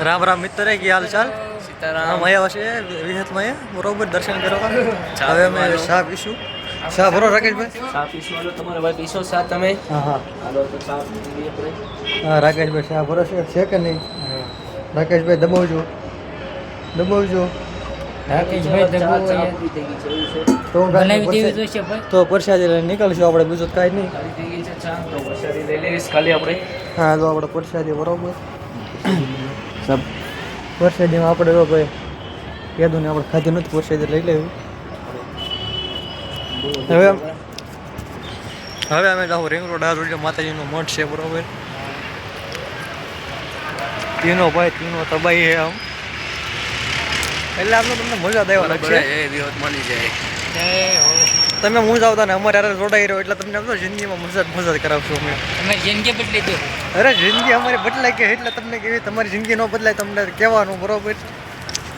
રામ રામ મિત્ર की हाल चाल सीताराम हम आया છે વિહતમાં બરોબર દર્શન કરવા હવે અમે શા પીશું શા ભરો રાકેશભાઈ ચા પીશું હાલો તમારે ભાઈ પીશો ચા તમે હા હા હાલો તો ચા પી લઈએ આપણે હા રાકેશભાઈ શા ભરો છે કે નહીં રાકેશભાઈ દબાવજો દબાવજો રાકેશભાઈ ચા દબાવો પૂરી થઈ ગઈ છે એવું છે તો બનાવી દેવી જોઈશે ભાઈ તો પરસાદી લઈને નીકળશું આપણે બીજું તો કાંઈ નહીં ખાલી થઈ ગઈ છે ચા તો વરસાદી લઈ લઈશ ખાલી આપણે હા તો આપણે પરસાદી બરોબર સબ પરસાદીમાં આપણે તો ભાઈ કીધું ને આપણે ખાધું નથી પરસાદી લઈ લેવું હવે અમે જાઉં રિંગ રોડ આ રોડ માતાજીનો મઠ છે બરોબર તીનો ભાઈ તીનો તબાઈ છે આમ એટલે આમને તમને મજા દેવા લાગશે એ વિરોધ માની જાય તમે હું આવતા ને અમારે યાર જોડાઈ રહ્યો એટલે તમને આમ તો જિંદગીમાં મજા કરાવશું અમે તમે જિંદગી બદલી દો અરે જિંદગી અમારી બદલાય કે એટલે તમને કેવી તમારી જિંદગી ન બદલાય તમને કહેવાનું બરોબર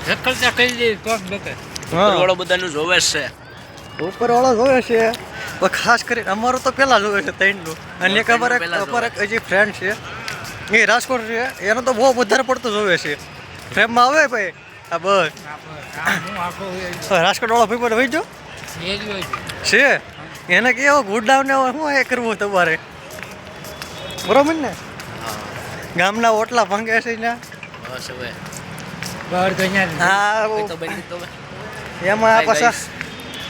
રખડતા કરી દે તો બેકર હા વાળો બધાનું જોવે છે ઉપરવાળો જોવે છે પણ ખાસ કરીને અમારું તો પહેલાં જોવે છે ત્રણનું અને એક અમારે હજી ફ્રેન્ડ છે એ રાજકોટ છે એનો તો બહુ વધારે પડતો જોવે છે ફ્રેમમાં આવે ભાઈ આ બસ રાજકોટવાળો ભાઈ પર વહીજો એ જ હોય છે એને કેવો ગુડ ડાઉન ને શું એ કરવું તમારે બરોબર ને ગામના ઓટલા ભાંગે છે ને બસ હવે બહાર તો અહીંયા હા તો બની તો એમાં આ પાછા